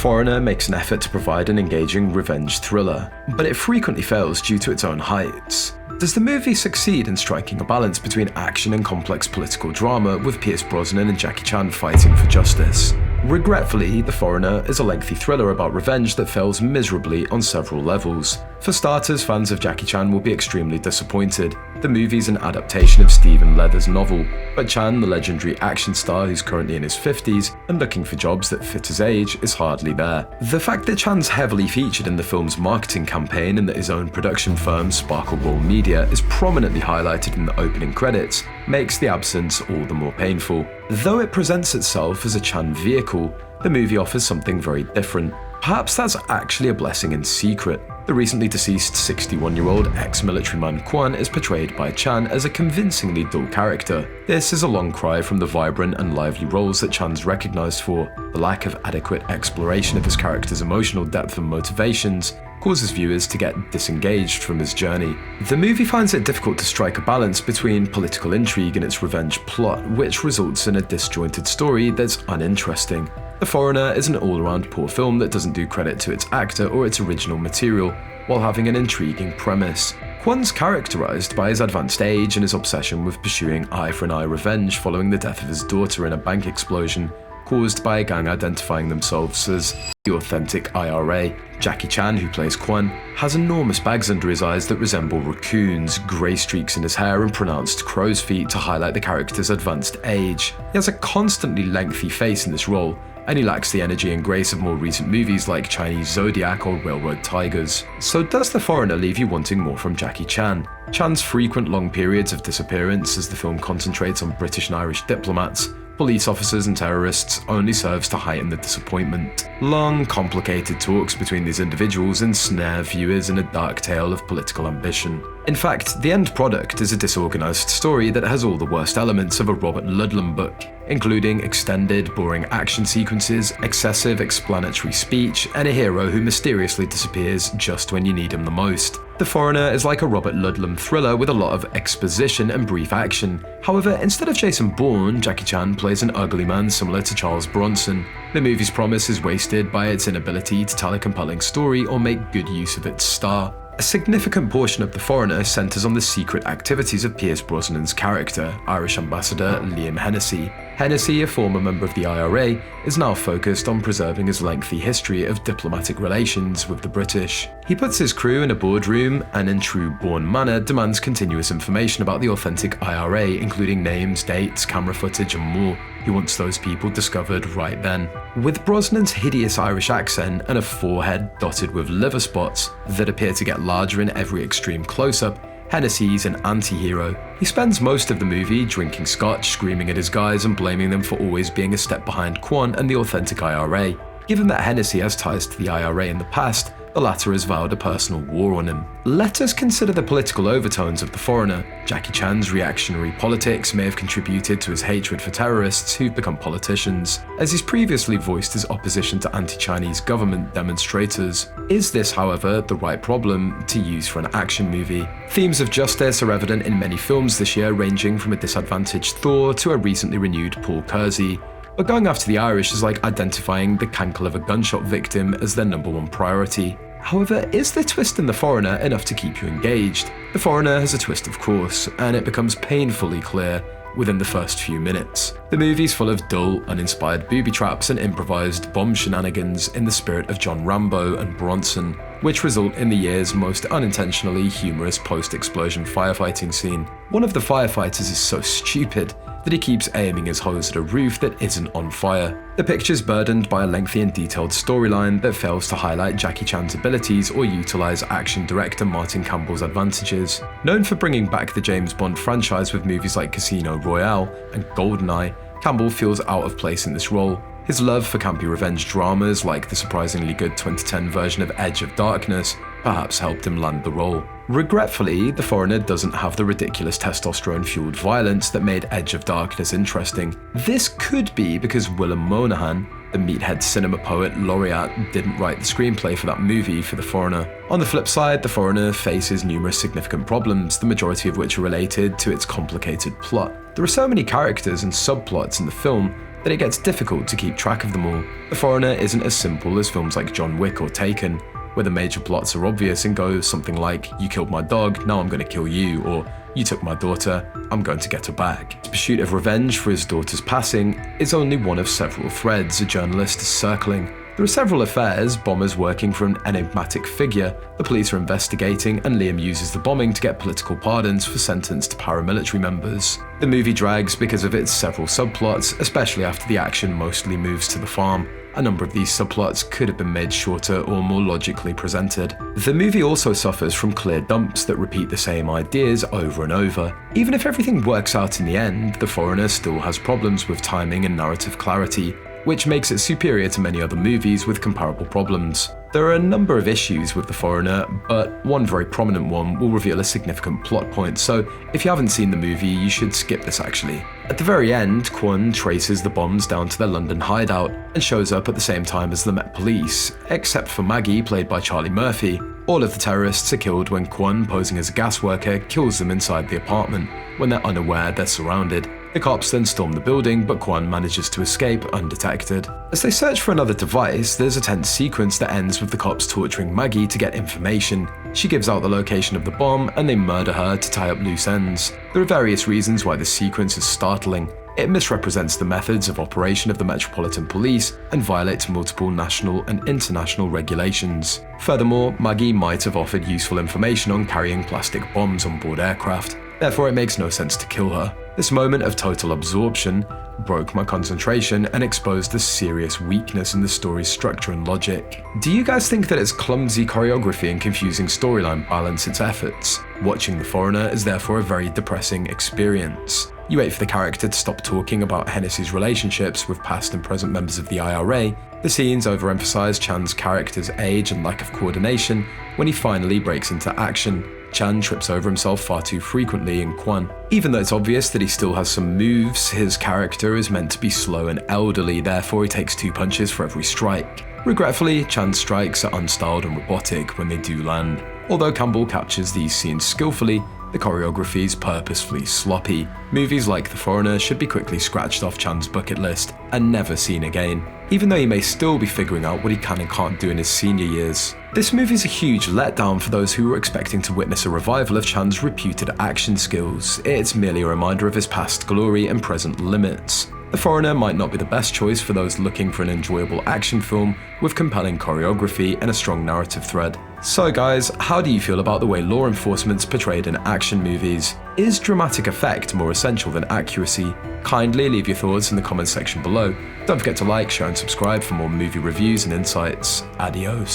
Foreigner makes an effort to provide an engaging revenge thriller, but it frequently fails due to its own heights. Does the movie succeed in striking a balance between action and complex political drama with Pierce Brosnan and Jackie Chan fighting for justice? Regretfully, The Foreigner is a lengthy thriller about revenge that fails miserably on several levels. For starters, fans of Jackie Chan will be extremely disappointed. The movie's an adaptation of Stephen Leather's novel, but Chan, the legendary action star who's currently in his 50s and looking for jobs that fit his age, is hardly there. The fact that Chan's heavily featured in the film's marketing campaign and that his own production firm, Sparkle Roll Media, is prominently highlighted in the opening credits makes the absence all the more painful. Though it presents itself as a Chan vehicle, the movie offers something very different. Perhaps that's actually a blessing in secret. The recently deceased 61-year-old ex-military man Kwan is portrayed by Chan as a convincingly dull character. This is a long cry from the vibrant and lively roles that Chan's recognised for. The lack of adequate exploration of his character's emotional depth and motivations causes viewers to get disengaged from his journey. The movie finds it difficult to strike a balance between political intrigue and its revenge plot, which results in a disjointed story that's uninteresting. The Foreigner is an all-around poor film that doesn't do credit to its actor or its original material, while having an intriguing premise. Kwan's characterized by his advanced age and his obsession with pursuing eye-for-an-eye revenge following the death of his daughter in a bank explosion caused by a gang identifying themselves as the authentic IRA. Jackie Chan, who plays Kwan, has enormous bags under his eyes that resemble raccoons, grey streaks in his hair and pronounced crow's feet to highlight the character's advanced age. He has a constantly lengthy face in this role, and he lacks the energy and grace of more recent movies like Chinese Zodiac or Railroad Tigers. So does The Foreigner leave you wanting more from Jackie Chan? Chan's frequent long periods of disappearance as the film concentrates on British and Irish diplomats, police officers and terrorists only serves to heighten the disappointment. Long, complicated talks between these individuals ensnare viewers in a dark tale of political ambition. In fact, the end product is a disorganized story that has all the worst elements of a Robert Ludlum book, including extended, boring action sequences, excessive explanatory speech, and a hero who mysteriously disappears just when you need him the most. The Foreigner is like a Robert Ludlum thriller with a lot of exposition and brief action. However, instead of Jason Bourne, Jackie Chan plays an ugly man similar to Charles Bronson. The movie's promise is wasted by its inability to tell a compelling story or make good use of its star. A significant portion of The Foreigner centers on the secret activities of Pierce Brosnan's character, Irish Ambassador Liam Hennessy. Hennessy, a former member of the IRA, is now focused on preserving his lengthy history of diplomatic relations with the British. He puts his crew in a boardroom and in true Bourne manner demands continuous information about the authentic IRA, including names, dates, camera footage and more. He wants those people discovered right then. With Brosnan's hideous Irish accent and a forehead dotted with liver spots that appear to get larger in every extreme close-up, Hennessy's an anti-hero. He spends most of the movie drinking scotch, screaming at his guys and blaming them for always being a step behind Kwan and the authentic IRA. Given that Hennessy has ties to the IRA in the past, the latter has vowed a personal war on him. Let us consider the political overtones of The Foreigner. Jackie Chan's reactionary politics may have contributed to his hatred for terrorists who've become politicians, as he's previously voiced his opposition to anti-Chinese government demonstrators. Is this, however, the right problem to use for an action movie? Themes of justice are evident in many films this year, ranging from a disadvantaged Thor to a recently renewed Paul Kersey. But going after the Irish is like identifying the cankle of a gunshot victim as their #1 priority. However, is the twist in The Foreigner enough to keep you engaged? The Foreigner has a twist, of course, and it becomes painfully clear within the first few minutes. The movie's full of dull, uninspired booby traps and improvised bomb shenanigans in the spirit of John Rambo and Bronson, which result in the year's most unintentionally humorous post-explosion firefighting scene. One of the firefighters is so stupid that he keeps aiming his hose at a roof that isn't on fire. The picture's burdened by a lengthy and detailed storyline that fails to highlight Jackie Chan's abilities or utilize action director Martin Campbell's advantages. Known for bringing back the James Bond franchise with movies like Casino Royale and GoldenEye, Campbell feels out of place in this role. His love for campy revenge dramas like the surprisingly good 2010 version of Edge of Darkness perhaps helped him land the role. Regretfully, The Foreigner doesn't have the ridiculous testosterone-fueled violence that made Edge of Darkness interesting. This could be because Willem Monahan, the meathead cinema poet laureate, didn't write the screenplay for that movie for The Foreigner. On the flip side, The Foreigner faces numerous significant problems, the majority of which are related to its complicated plot. There are so many characters and subplots in the film that it gets difficult to keep track of them all. The Foreigner isn't as simple as films like John Wick or Taken, where the major plots are obvious and go something like, you killed my dog, now I'm going to kill you, or you took my daughter, I'm going to get her back. His pursuit of revenge for his daughter's passing is only one of several threads a journalist is circling. There are several affairs, bombers working for an enigmatic figure, the police are investigating, and Liam uses the bombing to get political pardons for sentenced paramilitary members. The movie drags because of its several subplots, especially after the action mostly moves to the farm. A number of these subplots could have been made shorter or more logically presented. The movie also suffers from clear dumps that repeat the same ideas over and over. Even if everything works out in the end, The Foreigner still has problems with timing and narrative clarity, which makes it superior to many other movies with comparable problems. There are a number of issues with The Foreigner, but one very prominent one will reveal a significant plot point, so if you haven't seen the movie, you should skip this actually. At the very end, Kwon traces the bombs down to their London hideout and shows up at the same time as the Met Police, except for Maggie, played by Charlie Murphy. All of the terrorists are killed when Kwon, posing as a gas worker, kills them inside the apartment. When they're unaware, they're surrounded. The cops then storm the building, but Kwon manages to escape undetected. As they search for another device, there's a tense sequence that ends with the cops torturing Maggie to get information. She gives out the location of the bomb, and they murder her to tie up loose ends. There are various reasons why this sequence is startling. It misrepresents the methods of operation of the Metropolitan Police and violates multiple national and international regulations. Furthermore, Maggie might have offered useful information on carrying plastic bombs on board aircraft. Therefore, it makes no sense to kill her. This moment of total absorption broke my concentration and exposed the serious weakness in the story's structure and logic. Do you guys think that its clumsy choreography and confusing storyline balance its efforts? Watching The Foreigner is therefore a very depressing experience. You wait for the character to stop talking about Hennessy's relationships with past and present members of the IRA. The scenes overemphasize Chan's character's age and lack of coordination. When he finally breaks into action, Chan trips over himself far too frequently in Kwon. Even though it's obvious that he still has some moves, his character is meant to be slow and elderly, therefore he takes 2 punches for every strike. Regretfully, Chan's strikes are unstyled and robotic when they do land. Although Campbell captures these scenes skillfully, the choreography is purposefully sloppy. Movies like The Foreigner should be quickly scratched off Chan's bucket list and never seen again, even though he may still be figuring out what he can and can't do in his senior years. This movie is a huge letdown for those who were expecting to witness a revival of Chan's reputed action skills. It's merely a reminder of his past glory and present limits. The Foreigner might not be the best choice for those looking for an enjoyable action film with compelling choreography and a strong narrative thread. So guys, how do you feel about the way law enforcement's portrayed in action movies? Is dramatic effect more essential than accuracy? Kindly leave your thoughts in the comments section below. Don't forget to like, share and subscribe for more movie reviews and insights. Adios.